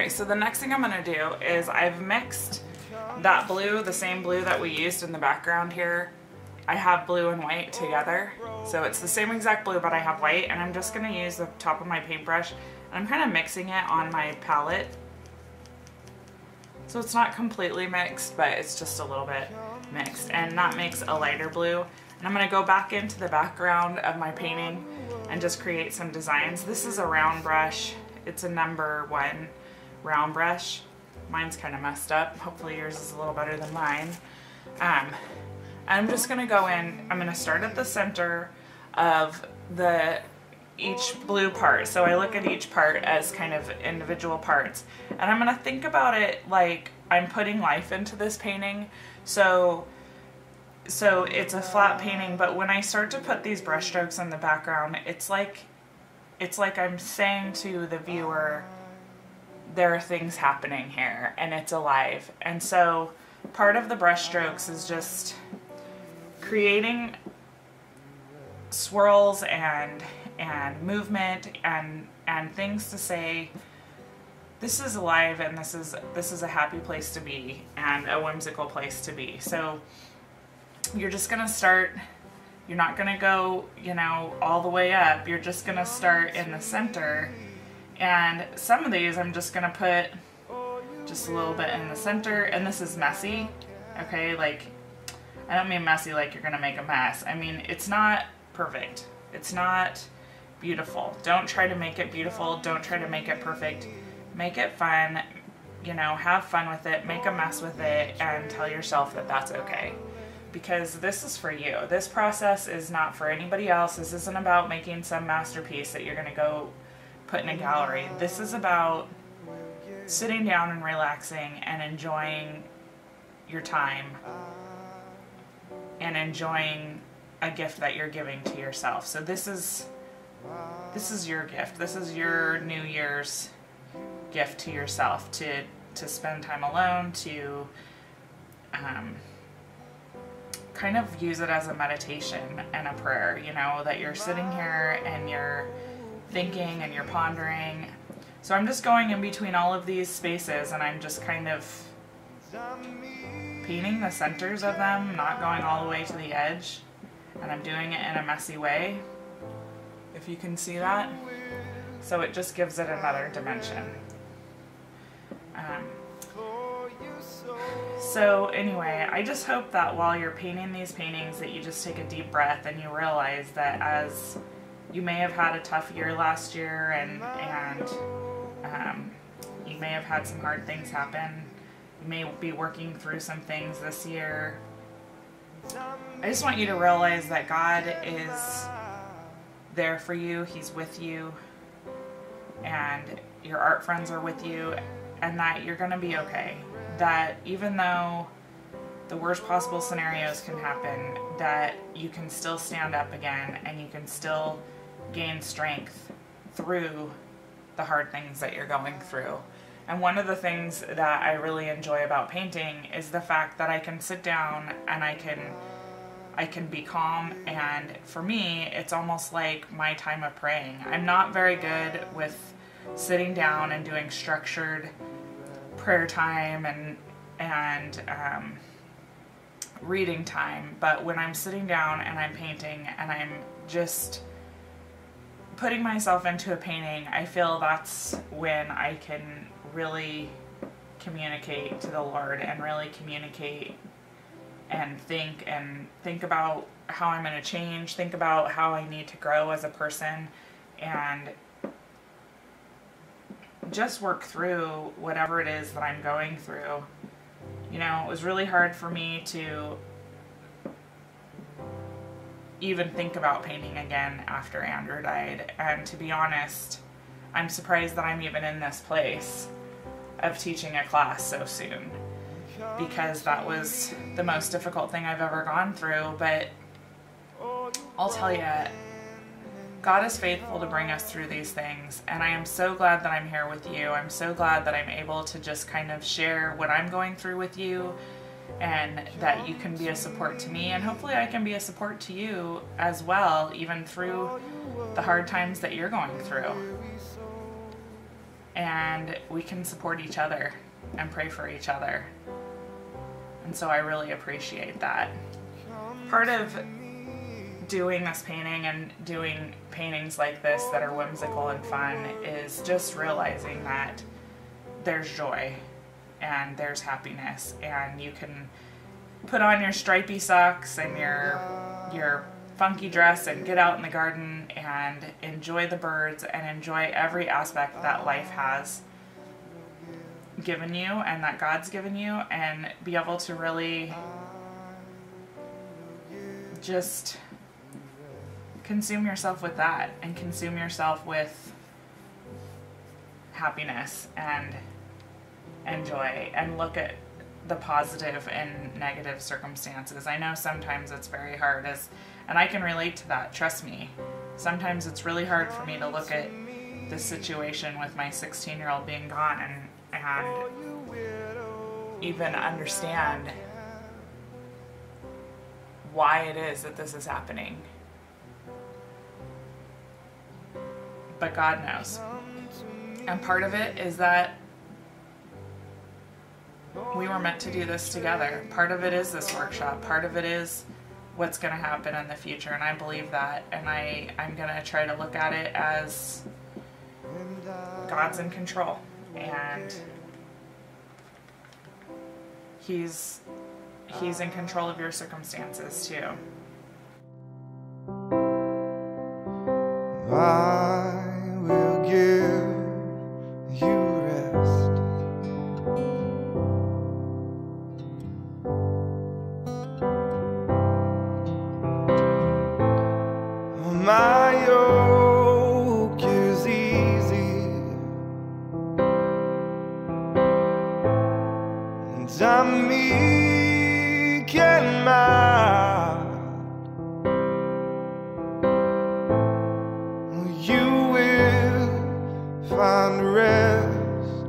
Okay, so the next thing I'm gonna do is I've mixed that blue, the same blue that we used in the background here. I have blue and white together. So it's the same exact blue, but I have white, and I'm just gonna use the top of my paintbrush, and I'm kind of mixing it on my palette. So it's not completely mixed, but it's just a little bit mixed, and that makes a lighter blue. And I'm gonna go back into the background of my painting and just create some designs. This is a round brush. It's a #1 round brush. Mine's kind of messed up. Hopefully yours is a little better than mine. I'm just gonna go in, I'm gonna start at the center of each blue part. So I look at each part as kind of individual parts. And I'm gonna think about it like I'm putting life into this painting. So it's a flat painting, but when I start to put these brush strokes in the background, it's like I'm saying to the viewer, there are things happening here and it's alive. And so part of the brush strokes is just creating swirls and movement and things to say, this is alive and this is a happy place to be and a whimsical place to be. So you're just gonna start, you're not gonna go, you know, all the way up. You're just gonna start in the center. And some of these I'm just gonna put just a little bit in the center, and this is messy, okay? Like, I don't mean messy like you're gonna make a mess. I mean, it's not perfect. It's not beautiful. Don't try to make it beautiful. Don't try to make it perfect. Make it fun, you know, have fun with it, make a mess with it, and tell yourself that that's okay. Because this is for you. This process is not for anybody else. This isn't about making some masterpiece that you're gonna go put in a gallery. This is about sitting down and relaxing and enjoying your time and enjoying a gift that you're giving to yourself. So this is your gift. This is your New Year's gift to yourself, to spend time alone, to kind of use it as a meditation and a prayer, you know, that you're sitting here and you're thinking and you're pondering. So I'm just going in between all of these spaces and I'm just kind of painting the centers of them, not going all the way to the edge, and I'm doing it in a messy way, if you can see that. So it just gives it another dimension. So anyway, I just hope that while you're painting these paintings that you just take a deep breath and you realize that as you may have had a tough year last year and you may have had some hard things happen, you may be working through some things this year. I just want you to realize that God is there for you, He's with you, and your art friends are with you, and that you're gonna be okay. That even though the worst possible scenarios can happen, that you can still stand up again and you can still gain strength through the hard things that you're going through. And one of the things that I really enjoy about painting is the fact that I can sit down and I can be calm, and for me it's almost like my time of praying. I'm not very good with sitting down and doing structured prayer time and reading time, but when I'm sitting down and I'm painting and I'm just putting myself into a painting, I feel that's when I can really communicate to the Lord and really communicate and think about how I'm going to change, think about how I need to grow as a person, and just work through whatever it is that I'm going through. You know, it was really hard for me to even think about painting again after Andrew died, and to be honest, I'm surprised that I'm even in this place of teaching a class so soon, because that was the most difficult thing I've ever gone through. But I'll tell you, God is faithful to bring us through these things, and I am so glad that I'm here with you. I'm so glad that I'm able to just kind of share what I'm going through with you, and that you can be a support to me, and hopefully I can be a support to you as well, even through the hard times that you're going through. and we can support each other and pray for each other. And so I really appreciate that. Part of doing this painting and doing paintings like this that are whimsical and fun is just realizing that there's joy and there's happiness, and you can put on your stripy socks and your funky dress and get out in the garden and enjoy the birds and enjoy every aspect that life has given you and that God's given you, and be able to really just consume yourself with that and consume yourself with happiness and joy, and look at the positive and negative circumstances. I know sometimes it's very hard, and I can relate to that, trust me. Sometimes it's really hard for me to look at this situation with my 16-year-old being gone and even understand why it is that this is happening. But God knows. And part of it is that we were meant to do this together. Part of it is this workshop. Part of it is what's going to happen in the future, and I believe that. And I'm going to try to look at it as God's in control, and He's in control of your circumstances too. I will give you rest. My yoke is easy, and I'm meek and mild. You will find rest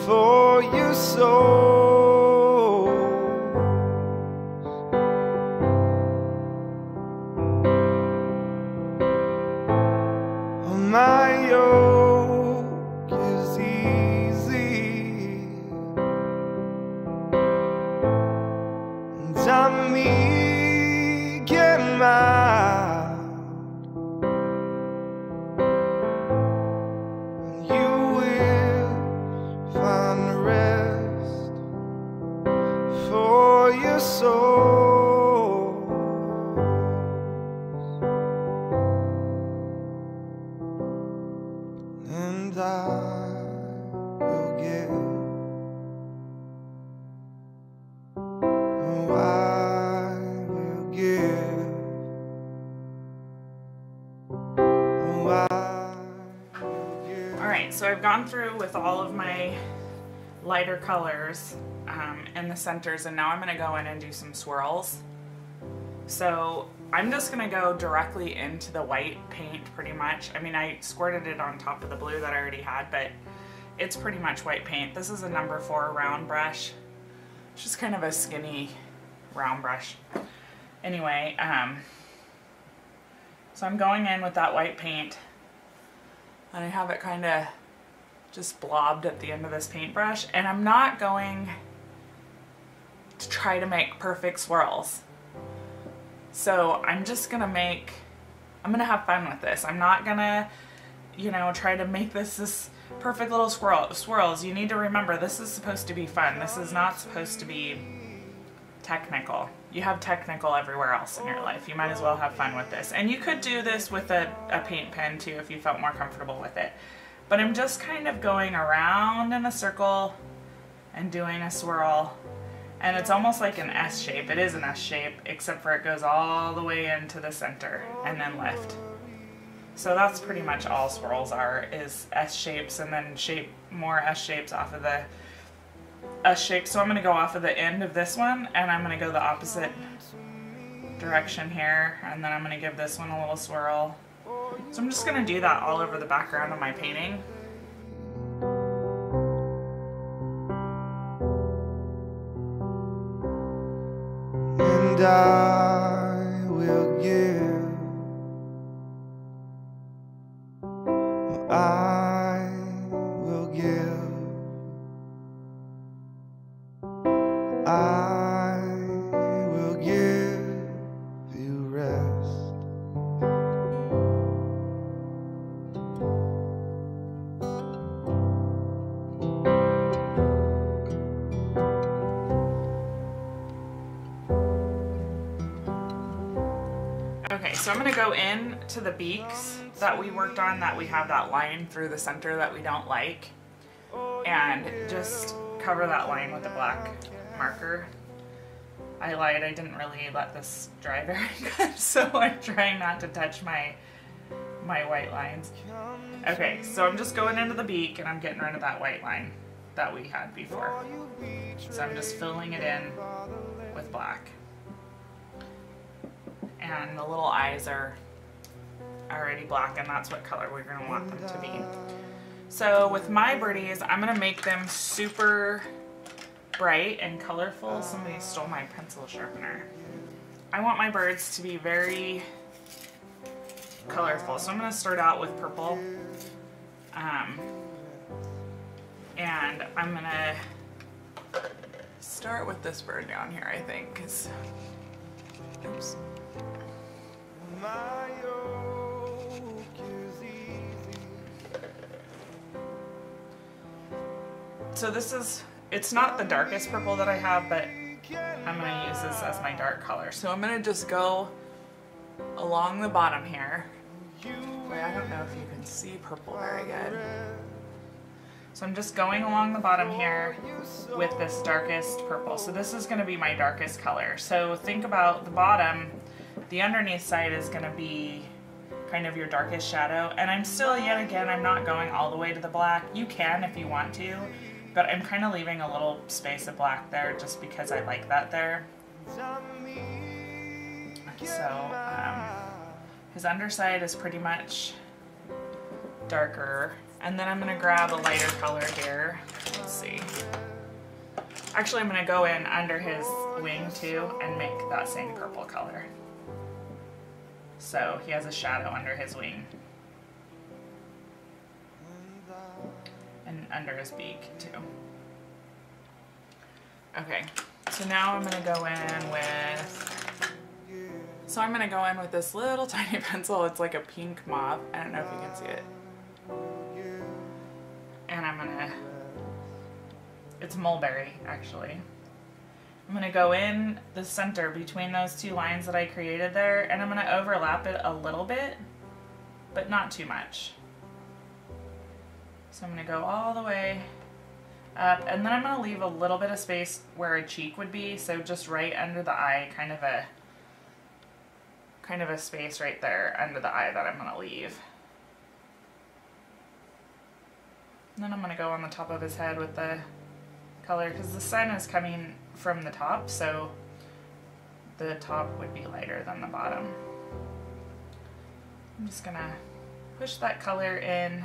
for your soul. My yoke is easy, and I'm meek and mild. You will find rest for your soul. And I will give, oh, I will give, oh, I will give. Alright, so I've gone through with all of my lighter colors in the centers, and now I'm going to go in and do some swirls. So I'm just going to go directly into the white paint pretty much. I mean, I squirted it on top of the blue that I already had, but it's pretty much white paint. This is a number 4 round brush. It's just kind of a skinny round brush. Anyway, so I'm going in with that white paint, and I have it kind of just blobbed at the end of this paintbrush, and I'm not going to try to make perfect swirls. So I'm just gonna I'm gonna have fun with this. I'm not gonna, try to make this perfect little swirls. You need to remember, this is supposed to be fun. This is not supposed to be technical. You have technical everywhere else in your life. You might as well have fun with this. And you could do this with a paint pen too if you felt more comfortable with it. But I'm just kind of going around in a circle and doing a swirl. And it's almost like an S shape. It is an S shape, except for it goes all the way into the center and then lift. So that's pretty much all swirls are, is S shapes, and then more S shapes off of the S shape. So I'm going to go off of the end of this one, and I'm going to go the opposite direction here, and then I'm going to give this one a little swirl. So I'm just going to do that all over the background of my painting. And I will give, I so I'm gonna go in to the beaks that we worked on, that we have that line through the center that we don't like, and just cover that line with a black marker. I lied, I didn't really let this dry very good, so I'm trying not to touch my white lines. Okay, so I'm just going into the beak and I'm getting rid of that white line that we had before. So I'm just filling it in with black. And the little eyes are already black, and that's what color we're going to want them to be. So with my birdies, I'm going to make them super bright and colorful. Somebody stole my pencil sharpener. I want my birds to be very colorful, so I'm going to start out with purple. And I'm going to start with this bird down here, I think, because, oops. So this is, it's not the darkest purple that I have, but I'm going to use this as my dark color. So I'm going to just go along the bottom here. Wait, I don't know if you can see purple very good. So I'm just going along the bottom here with this darkest purple. So this is going to be my darkest color. So think about the bottom, the underneath side is going to be kind of your darkest shadow. And I'm still, yet again, I'm not going all the way to the black. You can if you want to, but I'm kind of leaving a little space of black there just because I like that there. So his underside is pretty much darker. And then I'm going to grab a lighter color here. Let's see. Actually, I'm going to go in under his wing too and make that same purple color. So he has a shadow under his wing. And under his beak too. Okay, so now I'm going to go in with this little tiny pencil. It's like a pink mauve. I don't know if you can see it. And I'm gonna, it's mulberry actually. I'm gonna go in the center between those two lines that I created there, and I'm gonna overlap it a little bit, but not too much. So I'm gonna go all the way up, and then I'm gonna leave a little bit of space where a cheek would be, so just right under the eye, kind of a space right there under the eye that I'm gonna leave. And then I'm going to go on the top of his head with the color, because the sun is coming from the top, so the top would be lighter than the bottom. I'm just going to push that color in.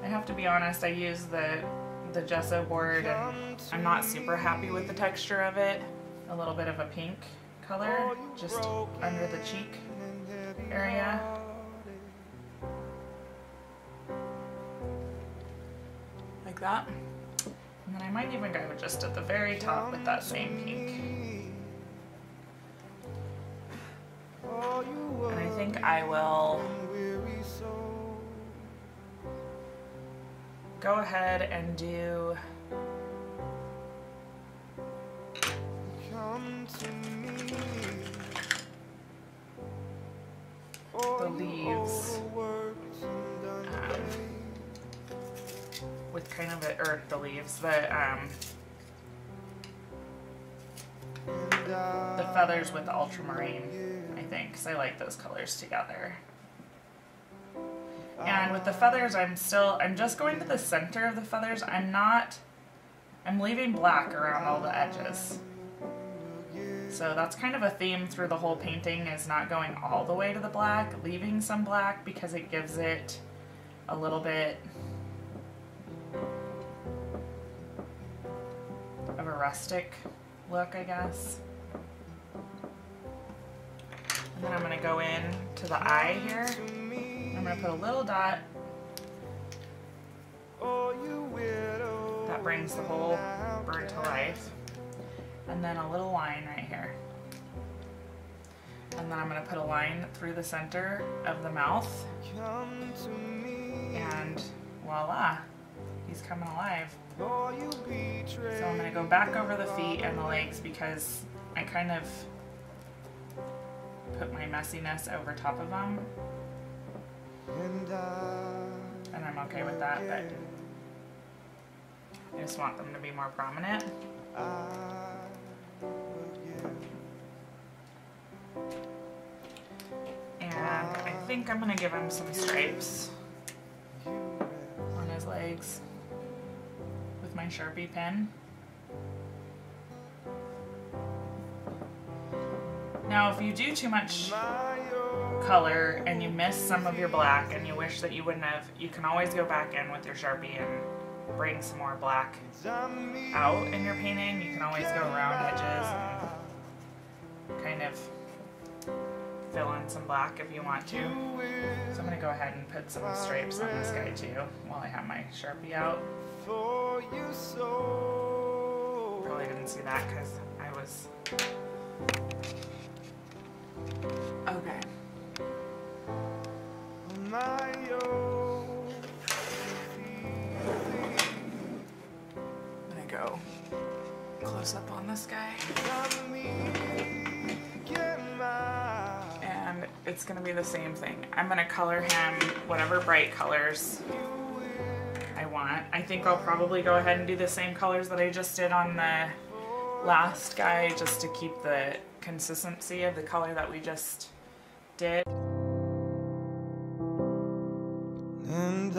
I have to be honest, I use the gesso board and I'm not super happy with the texture of it. A little bit of a pink color just under the cheek area. Like that. And then I might even go just at the very top with that same pink. And I think I will go ahead and do the leaves with kind of a, or the leaves, the feathers with the ultramarine, I think, because I like those colors together. And with the feathers, I'm just going to the center of the feathers. I'm leaving black around all the edges. So that's kind of a theme through the whole painting, is not going all the way to the black, leaving some black because it gives it a little bit of a rustic look, I guess. And then I'm going to go in to the eye here. I'm going to put a little dot. That brings the whole bird to life. And then a little line right here. And then I'm going to put a line through the center of the mouth. And voila, he's coming alive. So I'm going to go back over the feet and the legs because I kind of put my messiness over top of them. And I'm okay with that, but I just want them to be more prominent. And I think I'm gonna give him some stripes on his legs with my Sharpie pen. Now, if you do too much color and you miss some of your black and you wish that you wouldn't have, you can always go back in with your Sharpie and bring some more black out in your painting. You can always go around edges and kind of fill in some black if you want to. So I'm going to go ahead and put some stripes on this guy too while I have my Sharpie out. Probably didn't see that because I was... Okay. I'm gonna go close up on this guy. And it's gonna be the same thing. I'm gonna color him whatever bright colors I want. I think I'll probably go ahead and do the same colors that I just did on the last guy, just to keep the consistency of the color that we just did. And